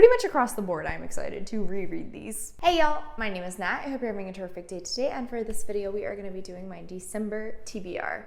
pretty much across the board, I'm excited to reread these. Hey y'all, my name is Nat. I hope you're having a terrific day today, and for this video, we are going to be doing my December TBR.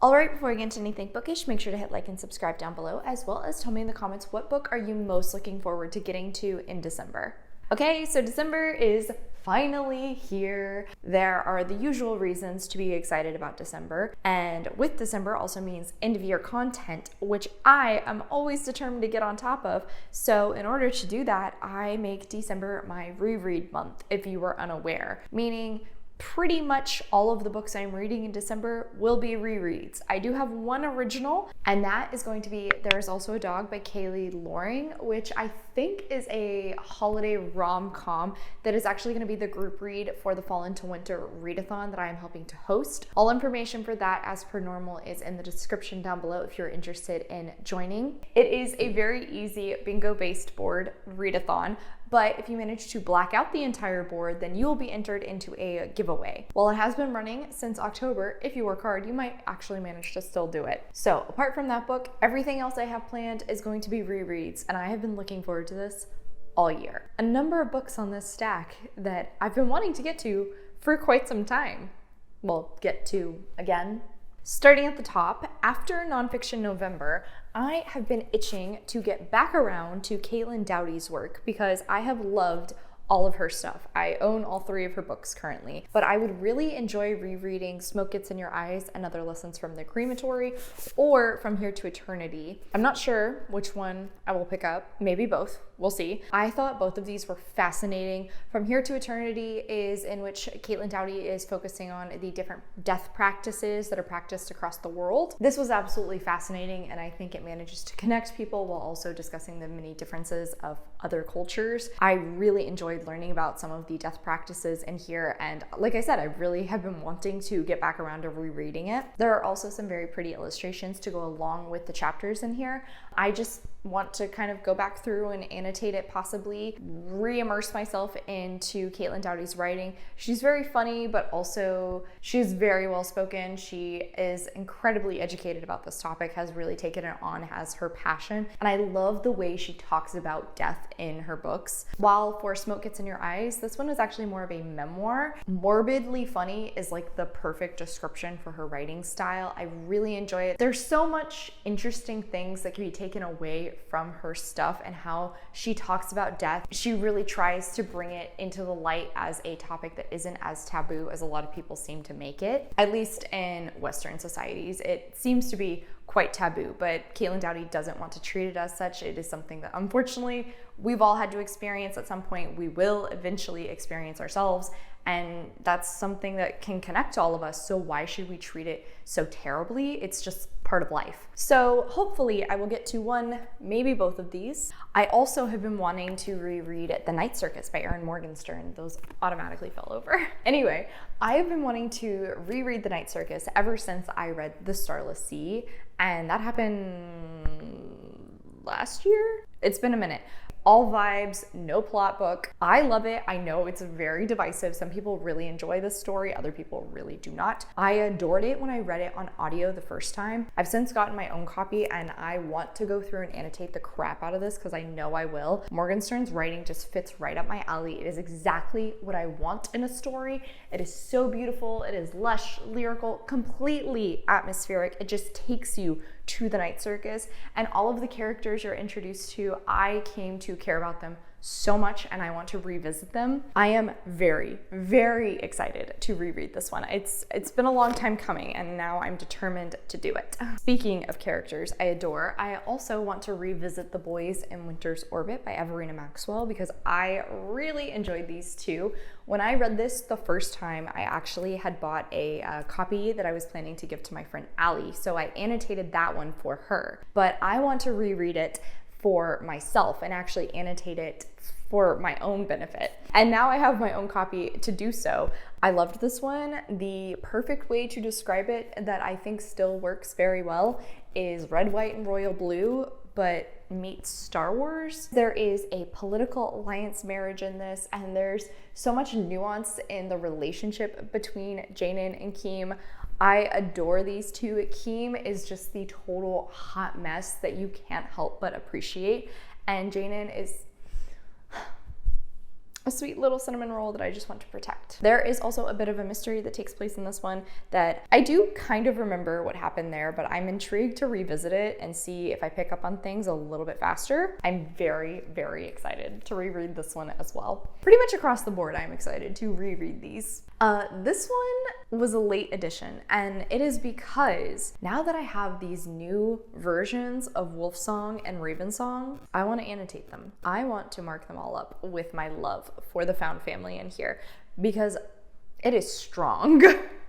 Alright, before we get into anything bookish, make sure to hit like and subscribe down below, as well as tell me in the comments what book are you most looking forward to getting to in December. Okay, so December is finally here. There are the usual reasons to be excited about December, and with December also means end of year content, which I am always determined to get on top of. So in order to do that, I make December my reread month, if you were unaware, meaning pretty much all of the books I'm reading in December will be rereads. I do have one original, and that is going to be There's Also a Dog by Kaylee Loring, which I think is a holiday rom-com that is actually going to be the group read for the Fall into Winter Readathon that I am helping to host. All information for that, as per normal, is in the description down below if you're interested in joining. It is a very easy bingo-based board readathon, but if you manage to black out the entire board, then you will be entered into a giveaway. While it has been running since October, if you work hard, you might actually manage to still do it. So apart from that book, everything else I have planned is going to be rereads, and I have been looking forward to this all year. A number of books on this stack that I've been wanting to get to for quite some time. Well, get to again. Starting at the top, after Nonfiction November, I have been itching to get back around to Caitlin Doughty's work because I have loved all of her stuff. I own all 3 of her books currently, but I would really enjoy rereading Smoke Gets in Your Eyes and Other Lessons from the Crematory, or From Here to Eternity. I'm not sure which one I will pick up, maybe both, we'll see. I thought both of these were fascinating. From Here to Eternity is in which Caitlin Doughty is focusing on the different death practices that are practiced across the world. This was absolutely fascinating, and I think it manages to connect people while also discussing the many differences of other cultures. I really enjoyed learning about some of the death practices in here, and like I said, I really have been wanting to get back around to rereading it. There are also some very pretty illustrations to go along with the chapters in here. I just want to kind of go back through and annotate it, possibly re-immerse myself into Caitlin Doughty's writing. She's very funny, but also she's very well spoken. She is incredibly educated about this topic, has really taken it on as her passion, and I love the way she talks about death in her books. While for Smoke Gets in Your Eyes, this one is actually more of a memoir. Morbidly funny is like the perfect description for her writing style. I really enjoy it. There's so much interesting things that can be taken away from her stuff and how she talks about death. She really tries to bring it into the light as a topic that isn't as taboo as a lot of people seem to make it. At least in Western societies, it seems to be quite taboo, but Caitlin Doughty doesn't want to treat it as such. It is something that unfortunately we've all had to experience at some point. We will eventually experience ourselves, and that's something that can connect to all of us. So why should we treat it so terribly? It's just part of life. So hopefully I will get to one, maybe both of these. I also have been wanting to reread The Night Circus by Erin Morgenstern. Those automatically fell over. Anyway, I have been wanting to reread The Night Circus ever since I read The Starless Sea, and that happened last year? It's been a minute. All vibes, no plot book. I love it. I know it's very divisive. Some people really enjoy this story, other people really do not. I adored it when I read it on audio the first time. I've since gotten my own copy, and I want to go through and annotate the crap out of this because I know I will. Morgenstern's writing just fits right up my alley. It is exactly what I want in a story. It is so beautiful. It is lush, lyrical, completely atmospheric. It just takes you to the Night Circus, and all of the characters you're introduced to, I came to care about them so much, and I want to revisit them. I am very, very excited to reread this one. It's been a long time coming, and now I'm determined to do it. Speaking of characters I adore, I also want to revisit The Boys in Winter's Orbit by Everina Maxwell because I really enjoyed these two. When I read this the first time, I actually had bought a copy that I was planning to give to my friend Allie, so I annotated that one for her. But I want to reread it for myself and actually annotate it for my own benefit. And now I have my own copy to do so. I loved this one. The perfect way to describe it that I think still works very well is red, white, and royal blue, but meets Star Wars. There is a political alliance marriage in this, and there's so much nuance in the relationship between Jayden and Keem. I adore these two. 𝗖cie is just the total hot mess that you can't help but appreciate. And 𝗖ine is a sweet little cinnamon roll that I just want to protect. There is also a bit of a mystery that takes place in this one that I do kind of remember what happened there, but I'm intrigued to revisit it and see if I pick up on things a little bit faster. I'm very, very excited to reread this one as well. Pretty much across the board, I'm excited to reread these. This one was a late edition, and it is because now that I have these new versions of Wolfsong and Ravensong, I want to annotate them. I want to mark them all up with my love for the found family in here because it is strong.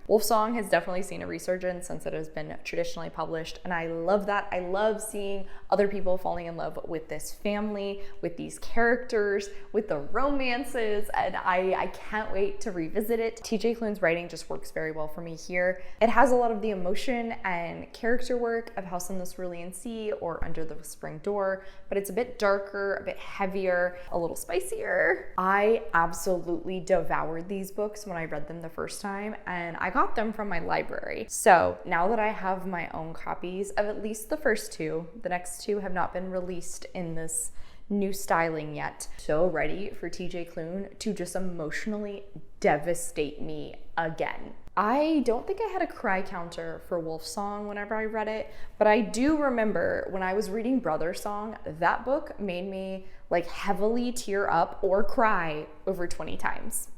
Wolfsong has definitely seen a resurgence since it has been traditionally published, and I love that. I love seeing other people falling in love with this family, with these characters, with the romances, and I can't wait to revisit it. TJ Klune's writing just works very well for me here. It has a lot of the emotion and character work of House on the Cerulean Sea or Under the Whispering Door, but it's a bit darker, a bit heavier, a little spicier. I absolutely devoured these books when I read them the first time, and I got them from my library. So now that I have my own copies of at least the first two, the next two have not been released in this new styling yet. So ready for TJ Klune to just emotionally devastate me again. I don't think I had a cry counter for Wolfsong whenever I read it, but I do remember when I was reading Brother Song, that book made me like heavily tear up or cry over 20 times.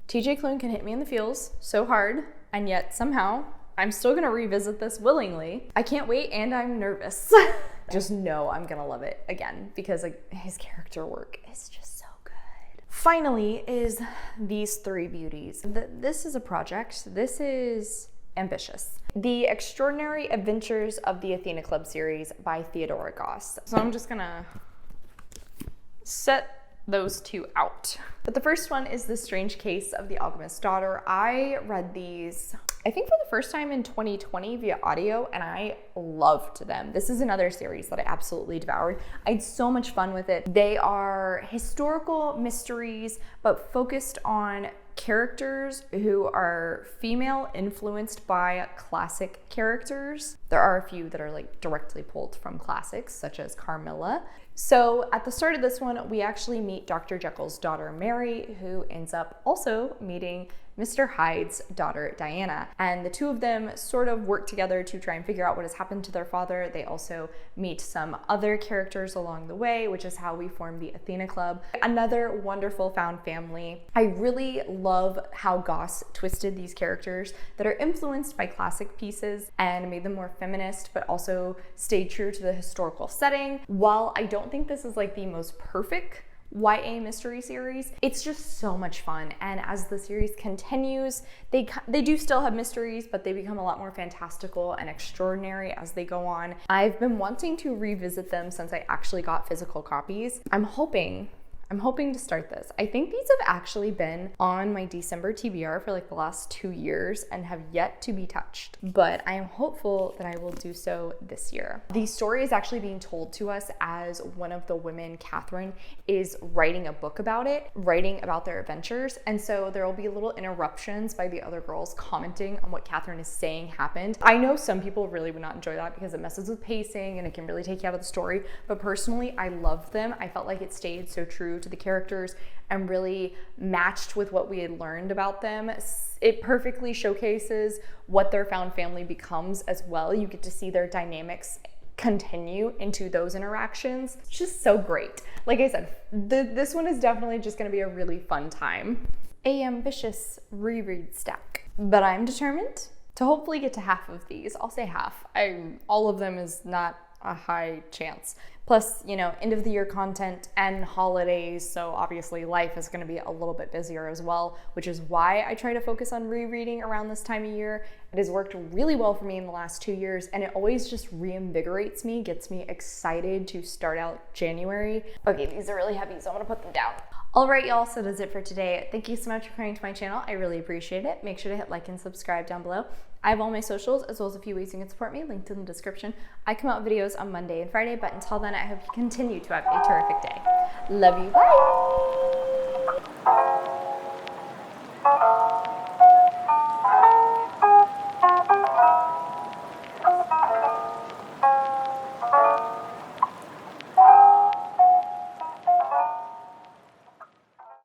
TJ Klune can hit me in the feels so hard, and yet somehow I'm still gonna revisit this willingly. I can't wait, and I'm nervous. Just know I'm gonna love it again because like, his character work is just so good. Finally is These Three Beauties. This is a project. This is ambitious. The Extraordinary Adventures of the Athena Club series by Theodora Goss. So I'm just gonna set those two out. But the first one is The Strange Case of the Alchemist's Daughter. I read these, I think for the first time in 2020 via audio, and I loved them. This is another series that I absolutely devoured. I had so much fun with it. They are historical mysteries, but focused on characters who are female influenced by classic characters. There are a few that are like directly pulled from classics, such as Carmilla. So at the start of this one, we actually meet Dr. Jekyll's daughter, Mary, who ends up also meeting Mr. Hyde's daughter, Diana. And the two of them sort of work together to try and figure out what has happened to their father. They also meet some other characters along the way, which is how we form the Athena Club. Another wonderful found family. I really love how Goss twisted these characters that are influenced by classic pieces and made them more feminist, but also stayed true to the historical setting. While I don't think this is like the most perfect YA mystery series, it's just so much fun, and as the series continues, they do still have mysteries, but they become a lot more fantastical and extraordinary as they go on. I've been wanting to revisit them since I actually got physical copies. I'm hoping to start this. I think these have actually been on my December TBR for like the last 2 years and have yet to be touched, but I am hopeful that I will do so this year. The story is actually being told to us as one of the women, Catherine, is writing a book about it, writing about their adventures, and so there will be little interruptions by the other girls commenting on what Catherine is saying happened. I know some people really would not enjoy that because it messes with pacing and it can really take you out of the story, but personally, I loved them. I felt like it stayed so true to the characters and really matched with what we had learned about them. It perfectly showcases what their found family becomes as well. You get to see their dynamics continue into those interactions. It's just so great. Like I said, this one is definitely just going to be a really fun time. A ambitious reread stack, but I'm determined to hopefully get to half of these. I'll say half. All of them is not a high chance. Plus, you know, end of the year content and holidays, so obviously life is going to be a little bit busier as well, which is why I try to focus on rereading around this time of year. It has worked really well for me in the last 2 years, and it always just reinvigorates me, gets me excited to start out January. Okay, these are really heavy, so I'm gonna put them down. All right, y'all, so that's it for today. Thank you so much for coming to my channel. I really appreciate it. Make sure to hit like and subscribe down below. I have all my socials, as well as a few ways you can support me, linked in the description. I come out with videos on Monday and Friday, but until then, I hope you continue to have a terrific day. Love you, bye!